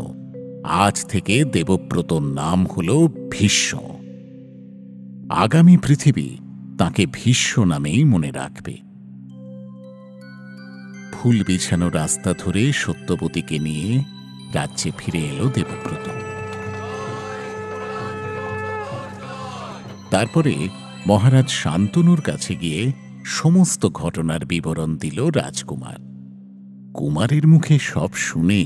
আজ থেকে দেবব্রতর নাম হল ভীষ্ম। আগামী পৃথিবী তাকে ভীষ্ম নামেই মনে রাখবে। ফুল বিছানো রাস্তা ধরে সত্যবতীকে নিয়ে রাজ্যে ফিরে এলো দেবব্রত। তারপরে মহারাজ শান্তনুর কাছে গিয়ে সমস্ত ঘটনার বিবরণ দিল রাজকুমার। কুমারের মুখে সব শুনে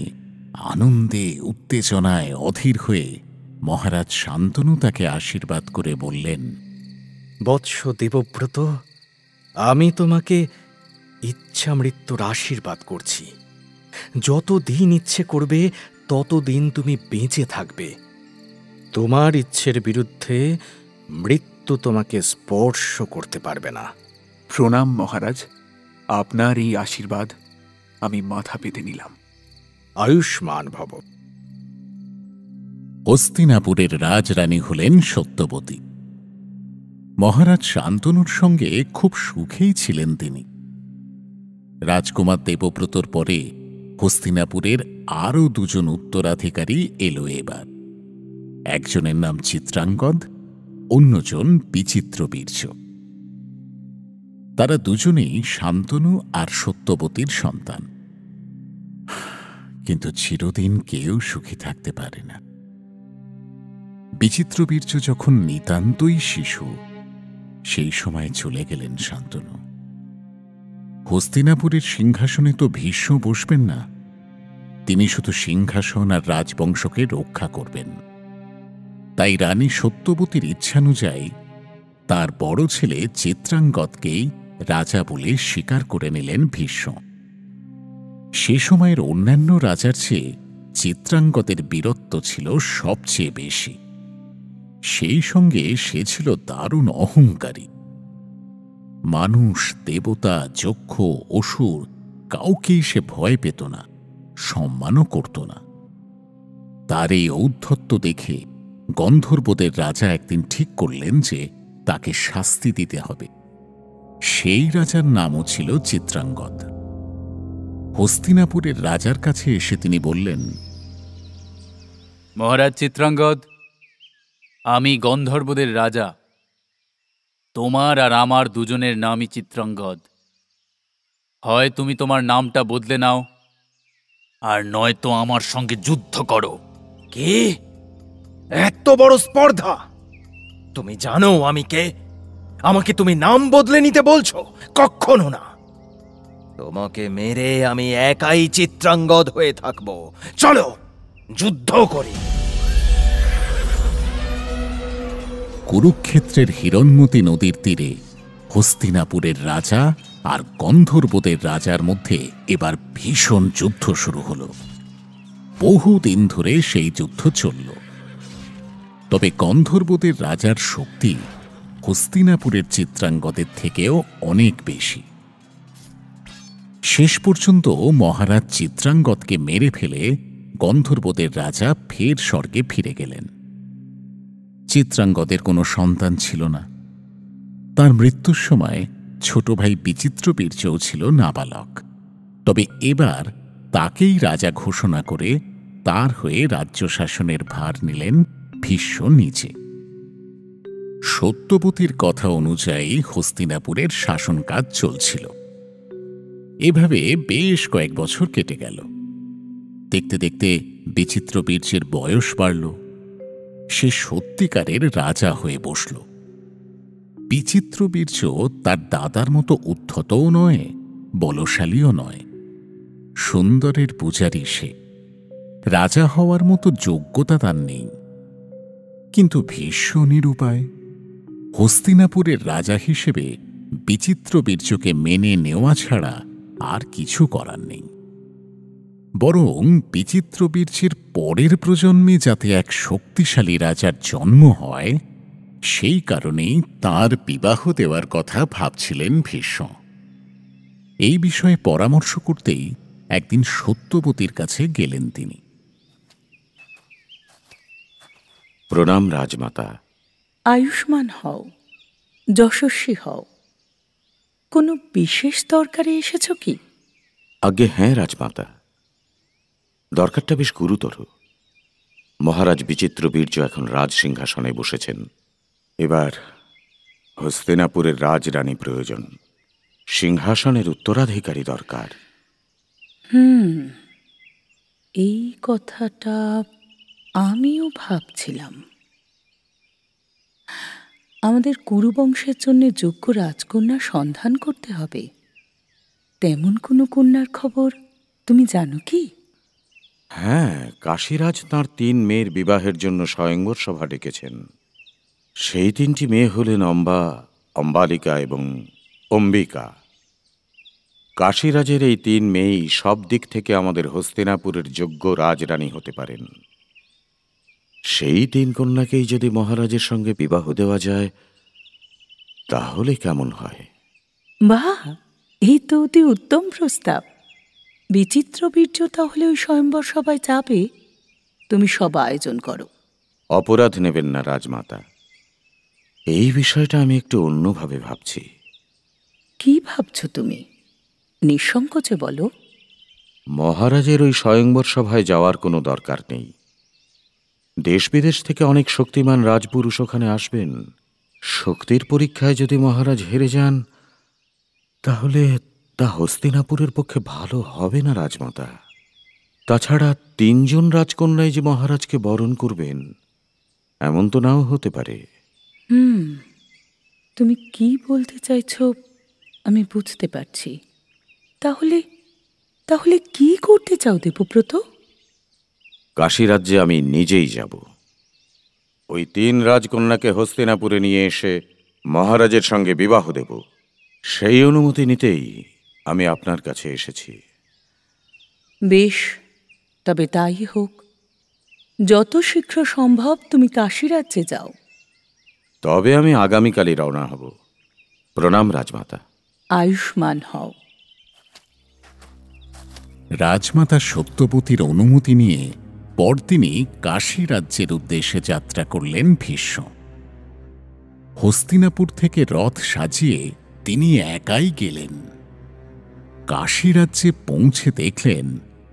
আনন্দে উত্তেজনায় অধীর হয়ে মহারাজ শান্তনু তাকে আশীর্বাদ করে বললেন, বৎস দেবব্রত, আমি তোমাকে ইচ্ছা মৃত্যুর আশীর্বাদ করছি। যত দিন ইচ্ছে করবে ততদিন তুমি বেঁচে থাকবে। তোমার ইচ্ছের বিরুদ্ধে মৃত্যু তোমাকে স্পর্শ করতে পারবে না। প্রণাম মহারাজ, আপনার এই আশীর্বাদ আমি মাথা পেতে নিলাম। আয়ুষ্মান ভব। হস্তিনাপুরের রাজরানী হলেন সত্যবতী। মহারাজ শান্তনুর সঙ্গে খুব সুখেই ছিলেন তিনি। রাজকুমার দেবব্রতর পরে হস্তিনাপুরের আরও দুজন উত্তরাধিকারী এলো এবার। একজনের নাম চিত্রাঙ্গদ, অন্যজন বিচিত্রবীর্য। তারা দুজনেই শান্তনু আর সত্যবতীর সন্তান। কিন্তু চিরদিন কেউ সুখী থাকতে পারে না। বিচিত্রবীর্য যখন নিতান্তই শিশু, সেই সময় চলে গেলেন শান্তনু। হস্তিনাপুরের সিংহাসনে তো ভীষ্ম বসবেন না, তিনি শুধু সিংহাসন আর রাজবংশকে রক্ষা করবেন। তাই রানী সত্যবতীর ইচ্ছানুযায়ী তার বড় ছেলে চিত্রাঙ্গদকেই রাজা বলে স্বীকার করে নিলেন ভীষ্ম। সে সময়ের অন্যান্য রাজার চেয়ে চিত্রাঙ্গদের বীরত্ব ছিল সবচেয়ে বেশি। সেই সঙ্গে সে ছিল দারুণ অহংকারী। মানুষ, দেবতা, যক্ষ, অসুর কাউকেই সে ভয় পেত না, সম্মানও করত না। তার এই ঔদ্ধত্য দেখে গন্ধর্বদের রাজা একদিন ঠিক করলেন যে তাকে শাস্তি দিতে হবে। সেই রাজার নামও ছিল চিত্রাঙ্গদ। হস্তিনাপুরের রাজার কাছে এসে তিনি বললেন, মহারাজ চিত্রাঙ্গদ, আমি গন্ধর্বদের রাজা। তোমার আর আমার দুজনের নামই চিত্রাঙ্গদ। হয় তুমি তোমার নামটা বদলে নাও, আর নয়তো আমার সঙ্গে যুদ্ধ করো। কে? এত বড় স্পর্ধা! তুমি জানো আমি কে? আমাকে তুমি নাম বদলে নিতে বলছো? কখনো না। তোমাকে মেরে আমি একাই চিত্রাঙ্গদ হয়ে থাকবো। চলো যুদ্ধ করি। কুরুক্ষেত্রের হিরণ্মতী নদীর তীরে হস্তিনাপুরের রাজা আর গন্ধর্বদের রাজার মধ্যে এবার ভীষণ যুদ্ধ শুরু হল। বহুদিন ধরে সেই যুদ্ধ চলল। তবে গন্ধর্বদের রাজার শক্তি হস্তিনাপুরের চিত্রাঙ্গদের থেকেও অনেক বেশি। শেষ পর্যন্ত মহারাজ চিত্রাঙ্গদকে মেরে ফেলে গন্ধর্বদের রাজা ফের স্বর্গে ফিরে গেলেন। চিত্রাঙ্গদের কোনো সন্তান ছিল না। তার মৃত্যুর সময় ছোট ভাই বিচিত্রবীর্যও ছিল নাবালক। তবে এবার তাকেই রাজা ঘোষণা করে তার হয়ে রাজ্য শাসনের ভার নিলেন ভীষ্ম নিজে। সত্যবতীর কথা অনুযায়ী হস্তিনাপুরের শাসন কাজ চলছিল। এভাবে বেশ কয়েক বছর কেটে গেল। দেখতে দেখতে বিচিত্রবীর্যের বয়স বাড়ল। সে সত্যিকারের রাজা হয়ে বসল। বিচিত্রবীর্য তার দাদার মতো উদ্ধতও নয়, বলশালীও নয়। সুন্দরের পূজারী সে, রাজা হওয়ার মতো যোগ্যতা তার নেই। কিন্তু ভীষ্ম নিরুপায়। হস্তিনাপুরের রাজা হিসেবে বিচিত্রবীর্যকে মেনে নেওয়া ছাড়া আর কিছু করার নেই। বরং বিচিত্রবীর্যের পরের প্রজন্মে যাতে এক শক্তিশালী রাজার জন্ম হয়, সেই কারণেই তার বিবাহ দেওয়ার কথা ভাবছিলেন ভীষ্ম। এই বিষয়ে পরামর্শ করতেই একদিন সত্যবতীর কাছে গেলেন তিনি। প্রণাম রাজমাতা। আয়ুষ্মান হও, যশস্বী হও। কোনো বিশেষ দরকারে এসেছ কি? আজ্ঞে হ্যাঁ রাজমাতা, দরকারটা বেশ গুরুতর। মহারাজ বিচিত্রবীর্য এখন রাজ সিংহাসনে বসেছেন। এবার হস্তিনাপুরের রাজরানী প্রয়োজন, সিংহাসনের উত্তরাধিকারী দরকার। এই কথাটা আমিও ভাবছিলাম। আমাদের কুরুবংশের জন্য যোগ্য রাজকন্যার সন্ধান করতে হবে। তেমন কোনো কন্যার খবর তুমি জানো কি? হ্যাঁ, কাশীরাজ তাঁর 3 মেয়ের বিবাহের জন্য স্বয়ংবর সভা ডেকেছেন। সেই 3টি মেয়ে হলেন অম্বা, অম্বালিকা এবং অম্বিকা। কাশীরাজের এই 3 মেয়েই সব দিক থেকে আমাদের হস্তিনাপুরের যোগ্য রাজরানী হতে পারেন। সেই 3 কন্যাকেই যদি মহারাজের সঙ্গে বিবাহ দেওয়া যায় তাহলে কেমন হয়? বাহ, এই তো অতি উত্তম প্রস্তাব। বিচিত্রবীর্য তাহলে ওই স্বয়ম্বর সভায় যাবে। তুমি সব আয়োজন করো। অপরাধ নেবেন না রাজমাতা, এই বিষয়টা আমি একটু অন্যভাবে ভাবছি। কি ভাবছো তুমি? নিঃসংকোচে বলো। মহারাজের ওই স্বয়ংবর সভায় যাওয়ার কোনো দরকার নেই। দেশ বিদেশ থেকে অনেক শক্তিমান রাজপুরুষ ওখানে আসবেন। শক্তির পরীক্ষায় যদি মহারাজ হেরে যান তাহলে তা হস্তিনাপুরের পক্ষে ভালো হবে না রাজমাতা। তাছাড়া 3 জন রাজকন্যাই যে মহারাজকে বরণ করবেন এমন তো নাও হতে পারে। তুমি কি বলতে চাইছো আমি বুঝতে পারছি। তাহলে তাহলে কি করতে চাও দেবব্রত? কাশীরাজ্যে আমি নিজেই যাব। ওই 3 রাজকন্যাকে হস্তিনাপুরে নিয়ে এসে মহারাজের সঙ্গে বিবাহ দেব, সেই অনুমতি নিতেই আমি আপনার কাছে এসেছি। বেশ, তবে তাই হোক। যত শীঘ্র সম্ভব তুমি কাশীরাজ্যে যাও। তবে আমি আগামীকালই রওনা হব। প্রণাম রাজমাতা। আয়ুষ্মান হও। রাজমাতা সত্যবতীর অনুমতি নিয়ে পরদিনই কাশী রাজ্যের উদ্দেশ্যে যাত্রা করলেন ভীষ্ম। হস্তিনাপুর থেকে রথ সাজিয়ে তিনি একাই গেলেন। কাশী রাজ্যে পৌঁছে দেখলেন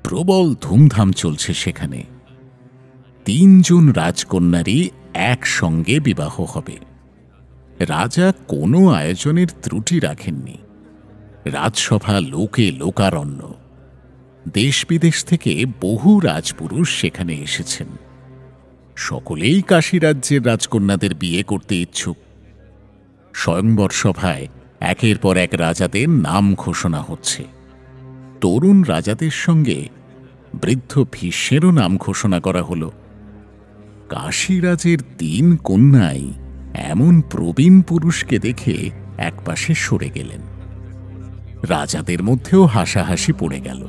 প্রবল ধুমধাম চলছে সেখানে। 3 জন রাজকন্যারই একসঙ্গে বিবাহ হবে। রাজা কোনো আয়োজনের ত্রুটি রাখেননি। রাজসভা লোকে লোকারণ্য। দেশ বিদেশ থেকে বহু রাজপুরুষ সেখানে এসেছেন। সকলেই কাশী রাজ্যের রাজকন্যাদের বিয়ে করতে ইচ্ছুক। স্বয়ংবর সভায় একের পর এক রাজাদের নাম ঘোষণা হচ্ছে। তরুণ রাজাদের সঙ্গে বৃদ্ধ ভীষ্মেরও নাম ঘোষণা করা হল। কাশীরাজের 3 কন্যাই এমন প্রবীণ পুরুষকে দেখে একপাশে সরে গেলেন। রাজাদের মধ্যেও হাসাহাসি পড়ে গেল।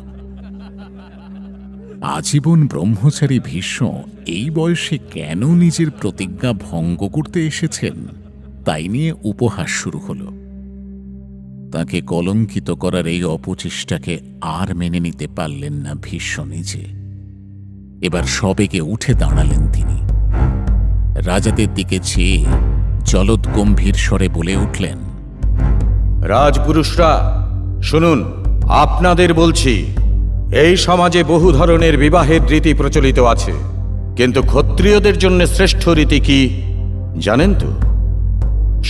আজীবন ব্রহ্মচারী ভীষ্ম এই বয়সে কেন নিজের প্রতিজ্ঞা ভঙ্গ করতে এসেছেন তাই নিয়ে উপহাস শুরু হল। তাকে কলঙ্কিত করার এই অপচেষ্টাকে আর মেনে নিতে পারলেন না ভীষ্ম নিজে। এবার সবেগে উঠে দাঁড়ালেন তিনি। রাজাদের দিকে চেয়ে জলদগম্ভীর স্বরে বলে উঠলেন, রাজপুরুষরা শুনুন, আপনাদের বলছি, এই সমাজে বহু ধরনের বিবাহের রীতি প্রচলিত আছে, কিন্তু ক্ষত্রিয়দের জন্য শ্রেষ্ঠ রীতি কি জানেন তো?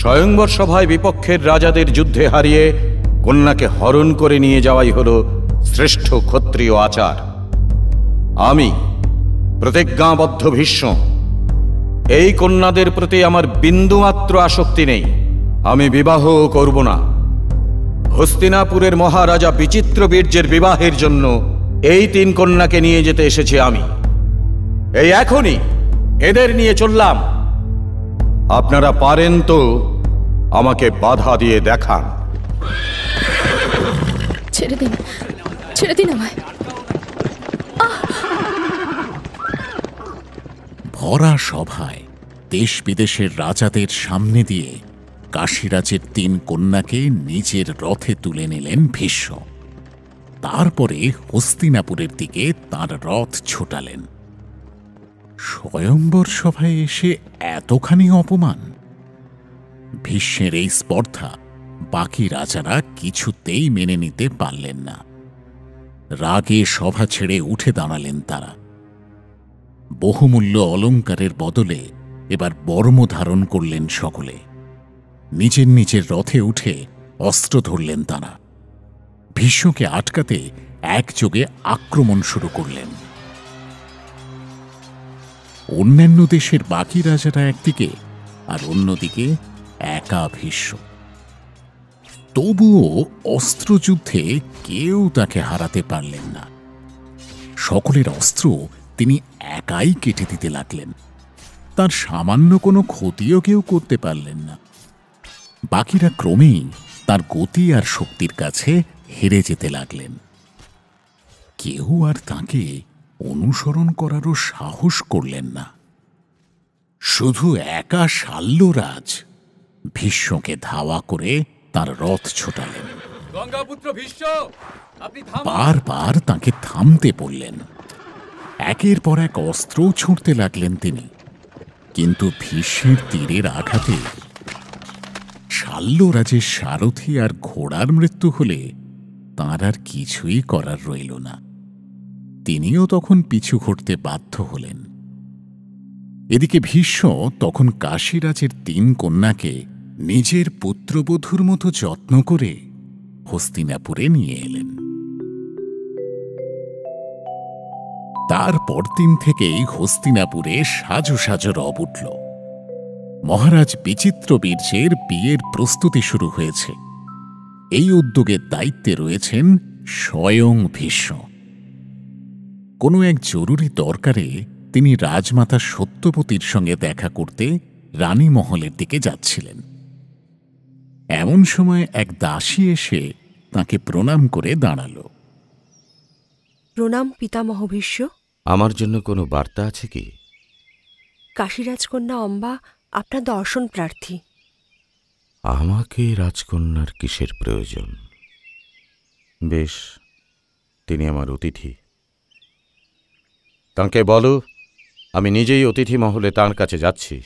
স্বয়ংবর সভায় বিপক্ষের রাজাদের যুদ্ধে হারিয়ে কন্যাকে হরণ করে নিয়ে যাওয়াই হল শ্রেষ্ঠ ক্ষত্রিয় আচার। আমি প্রতিজ্ঞাবদ্ধ ভীষ্ম, এই কন্যাদের প্রতি আমার বিন্দুমাত্র আসক্তি নেই। আমি বিবাহ করব না। হস্তিনাপুরের মহারাজা বিচিত্রবীর্যের বিবাহের জন্য এই 3 কন্যাকে নিয়ে যেতে এসেছি আমি। এই এখনই এদের নিয়ে চললাম। আপনারা পারেন তো আমাকে বাধা দিয়ে দেখান। ছেড়ে দিন, ছেড়ে দিন আমায়। ভরা সভায় দেশ বিদেশের রাজাদের সামনে দিয়ে কাশীরাজের 3 কন্যাকে নিজের রথে তুলে নিলেন ভীষ্ম। তারপরে হস্তিনাপুরের দিকে তার রথ ছোটালেন। স্বয়ম্বর সভায় এসে এতখানি অপমান! ভীষ্মের এই স্পর্ধা বাকি রাজারা কিছুতেই মেনে নিতে পারলেন না। রাগে সভা ছেড়ে উঠে দাঁড়ালেন তারা। বহুমূল্য অলঙ্কারের বদলে এবার বর্ম ধারণ করলেন সকলে। নিজের নিজের রথে উঠে অস্ত্র ধরলেন তারা। ভীষ্মকে আটকাতে একযোগে আক্রমণ শুরু করলেন। অন্যান্য দেশের বাকি রাজারা একদিকে, আর অন্যদিকে একা ভীষ্ম। তবুও অস্ত্রযুদ্ধে কেউ তাকে হারাতে পারলেন না। সকলের অস্ত্র তিনি একাই কেটে দিতে লাগলেন। তার সামান্য কোনো ক্ষতিও কেউ করতে পারলেন না। বাকিরা ক্রমেই তার গতি আর শক্তির কাছে হেরে যেতে লাগলেন। কেউ আর তাকে অনুসরণ করারও সাহস করলেন না। শুধু একা শাল্যরাজ ভীষ্মকে ধাওয়া করে তার রথ ছোটালেন। গঙ্গাপুত্র ভীষ্ম, আপনি বারবার তাকে থামতে বললেন। একের পর এক অস্ত্র ছুঁড়তে লাগলেন তিনি, কিন্তু ভীষ্মের তীরের আঘাতে শাল্যরাজের সারথি আর ঘোড়ার মৃত্যু হলে তাঁর আর কিছুই করার রইল না। তিনিও তখন পিছু ঘটতে বাধ্য হলেন। এদিকে ভীষ্ম তখন কাশীরাজের 3 কন্যাকে নিজের পুত্রবধূর মতো যত্ন করে হস্তিনাপুরে নিয়ে এলেন। তার পরদিন থেকেই হস্তিনাপুরে সাজো সাজো রব উঠল। মহারাজ বিচিত্রবীর্যের বিয়ের প্রস্তুতি শুরু হয়েছে। এই উদ্যোগের দায়িত্বে রয়েছেন স্বয়ং ভীষ্ম। কোনো এক জরুরি দরকারে তিনি রাজমাতা সত্যবতীর সঙ্গে দেখা করতে রানী মহলের দিকে যাচ্ছিলেন। এমন সময় এক দাসী এসে তাকে প্রণাম করে দাঁড়াল। প্রণাম পিতামহ ভীষ্ম। আমার জন্য কোনো বার্তা আছে কি? কাশীরাজকন্যা অম্বা আপনার দর্শন প্রার্থী। আমাকে রাজকন্যার কিসের প্রয়োজন? বেশ, তিনি আমার অতিথি। তাঁকে বলো আমি নিজেই অতিথি মহলে তাঁর কাছে যাচ্ছি।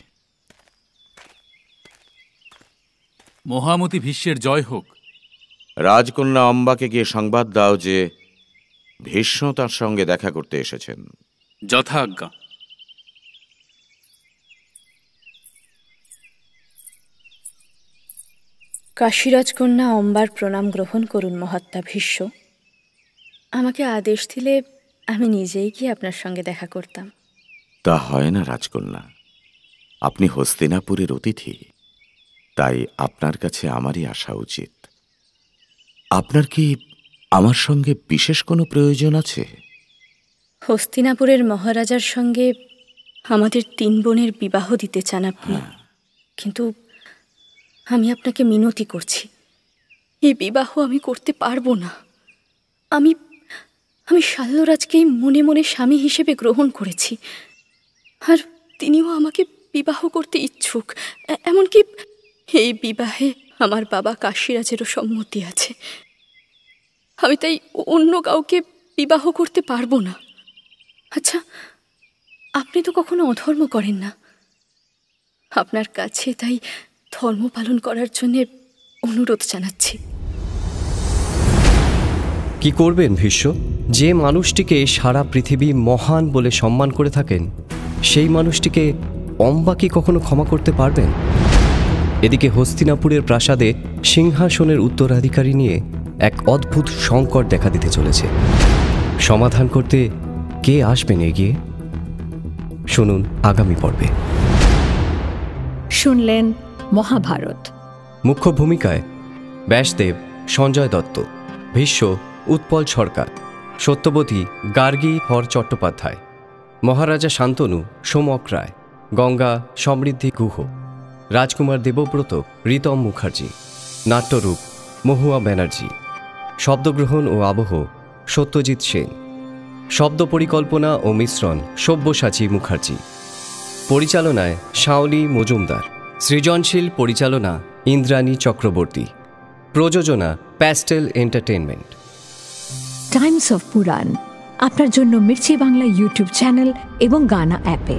মহামতি ভীষ্মের জয় হোক। রাজকন্যা অম্বাকে গিয়ে সংবাদ দাও যে ভীষ্ম তার সঙ্গে দেখা করতে এসেছেন। যথাজ্ঞা। কাশীরাজকন্যা অম্বার প্রণাম গ্রহণ করুন মহাত্মা ভীষ্ম। আমাকে আদেশ দিলে আমি নিজেই গিয়ে আপনার সঙ্গে দেখা করতাম। তা হয় না রাজকন্যা, আপনি হস্তিনাপুরের অতিথি, তাই আপনার কাছে আমারই আসা উচিত। আপনার কি আমার সঙ্গে বিশেষ কোনো প্রয়োজন আছে? হস্তিনাপুরের মহারাজার সঙ্গে আমাদের 3 বোনের বিবাহ দিতে চান আপনি, কিন্তু আমি আপনাকে মিনতি করছি, এই বিবাহ আমি করতে পারবো না। আমি শাল্যরাজকেই মনে মনে স্বামী হিসেবে গ্রহণ করেছি, আর তিনিও আমাকে বিবাহ করতে ইচ্ছুক। এমনকি এই বিবাহে আমার বাবা কাশীরাজেরও সম্মতি আছে। আমি তাই অন্য কাউকে বিবাহ করতে পারবো না। আচ্ছা, আপনি তো কখনো অধর্ম করেন না, আপনার কাছে তাই ধর্ম পালন করার জন্য অনুরোধ জানাচ্ছি। কি করবেন ভীষ্ম? যে মানুষটিকে সারা পৃথিবী মহান বলে সম্মান করে থাকেন, সেই মানুষটিকে অম্বা কি কখনো ক্ষমা করতে পারবেন? এদিকে হস্তিনাপুরের প্রাসাদে সিংহাসনের উত্তরাধিকারী নিয়ে এক অদ্ভুত সংকট দেখা দিতে চলেছে। সমাধান করতে কে আসবেন এগিয়ে? শুনুন আগামী পর্বে। শুনলেন মহাভারত, মুখ্য ভূমিকায় ব্যাসদেব সঞ্জয় দত্ত, ভীষ্ম উৎপল সরকার, সত্যবতী গার্গী হর চট্টোপাধ্যায়, মহারাজা শান্তনু সোমক রায়, গঙ্গা সমৃদ্ধি গুহ, রাজকুমার দেবব্রত রীতম মুখার্জি, নাট্যরূপ মহুয়া ব্যানার্জি, শব্দগ্রহণ ও আবহ সত্যজিৎ সেন, শব্দ পরিকল্পনা ও মিশ্রণ সব্যসাচী মুখার্জি, পরিচালনায় শাওলি মজুমদার, সৃজনশীল পরিচালনা ইন্দ্রাণী চক্রবর্তী, প্রযোজনা প্যাস্টেল এন্টারটেনমেন্ট। টাইমস অফ পুরাণ আপনার জন্য মির্চি বাংলা ইউটিউব চ্যানেল এবং গানা অ্যাপে।